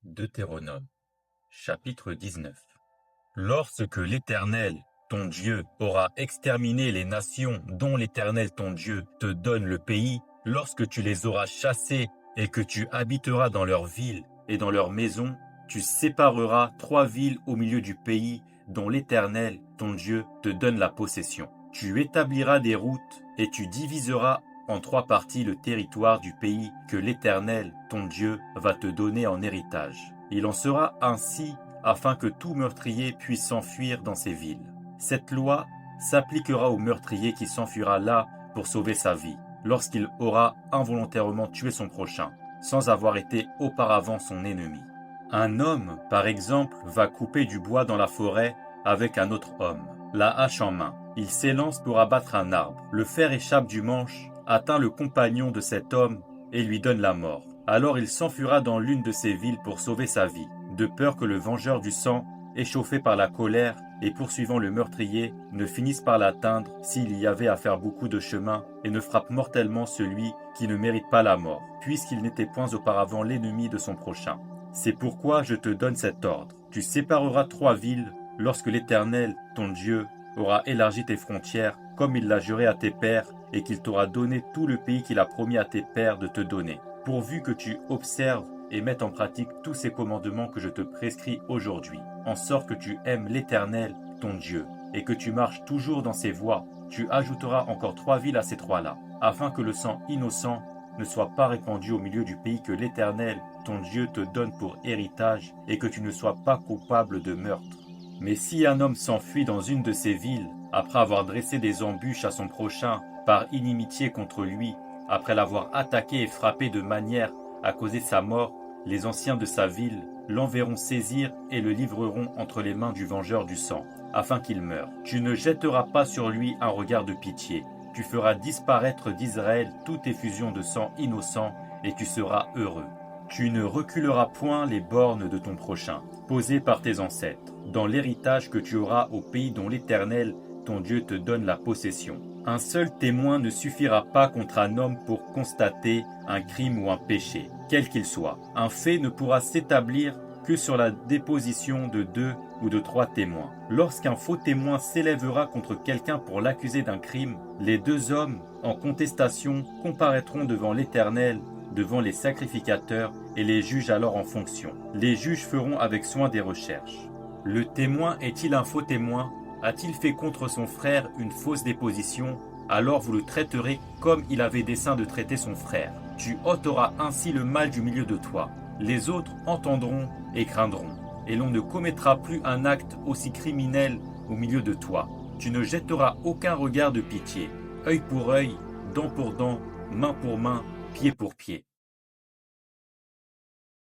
Deutéronome, chapitre 19. Lorsque l'Éternel, ton Dieu, aura exterminé les nations dont l'Éternel, ton Dieu, te donne le pays, lorsque tu les auras chassées et que tu habiteras dans leurs villes et dans leurs maisons, tu sépareras 3 villes au milieu du pays dont l'Éternel, ton Dieu, te donne la possession. Tu établiras des routes et tu diviseras en 3 parties le territoire du pays que l'Éternel, ton Dieu, va te donner en héritage. Il en sera ainsi afin que tout meurtrier puisse s'enfuir dans ces villes. Cette loi s'appliquera au meurtrier qui s'enfuira là pour sauver sa vie, lorsqu'il aura involontairement tué son prochain, sans avoir été auparavant son ennemi. Un homme, par exemple, va couper du bois dans la forêt avec un autre homme, la hache en main. Il s'élance pour abattre un arbre. Le fer échappe du manche, atteint le compagnon de cet homme et lui donne la mort. Alors il s'enfuira dans l'une de ces villes pour sauver sa vie, de peur que le vengeur du sang, échauffé par la colère et poursuivant le meurtrier, ne finisse par l'atteindre s'il y avait à faire beaucoup de chemin et ne frappe mortellement celui qui ne mérite pas la mort, puisqu'il n'était point auparavant l'ennemi de son prochain. C'est pourquoi je te donne cet ordre. Tu sépareras 3 villes lorsque l'Éternel, ton Dieu, aura élargi tes frontières, comme il l'a juré à tes pères, et qu'il t'aura donné tout le pays qu'il a promis à tes pères de te donner, pourvu que tu observes et mettes en pratique tous ces commandements que je te prescris aujourd'hui, en sorte que tu aimes l'Éternel, ton Dieu, et que tu marches toujours dans ses voies. Tu ajouteras encore 3 villes à ces 3-là, afin que le sang innocent ne soit pas répandu au milieu du pays que l'Éternel, ton Dieu, te donne pour héritage, et que tu ne sois pas coupable de meurtre. Mais si un homme s'enfuit dans une de ces villes, après avoir dressé des embûches à son prochain, par inimitié contre lui, après l'avoir attaqué et frappé de manière à causer sa mort, les anciens de sa ville l'enverront saisir et le livreront entre les mains du vengeur du sang, afin qu'il meure. Tu ne jetteras pas sur lui un regard de pitié. Tu feras disparaître d'Israël toute effusion de sang innocent, et tu seras heureux. Tu ne reculeras point les bornes de ton prochain, posées par tes ancêtres, dans l'héritage que tu auras au pays dont l'Éternel, ton Dieu, te donne la possession. Un seul témoin ne suffira pas contre un homme pour constater un crime ou un péché, quel qu'il soit. Un fait ne pourra s'établir que sur la déposition de 2 ou de 3 témoins. Lorsqu'un faux témoin s'élèvera contre quelqu'un pour l'accuser d'un crime, les 2 hommes en contestation comparaîtront devant l'Éternel, devant les sacrificateurs, et les juges alors en fonction. Les juges feront avec soin des recherches. Le témoin est-il un faux témoin ? A-t-il fait contre son frère une fausse déposition? Alors vous le traiterez comme il avait dessein de traiter son frère. Tu ôteras ainsi le mal du milieu de toi. Les autres entendront et craindront. Et l'on ne commettra plus un acte aussi criminel au milieu de toi. Tu ne jetteras aucun regard de pitié. Œil pour œil, dent pour dent, main pour main, pied pour pied.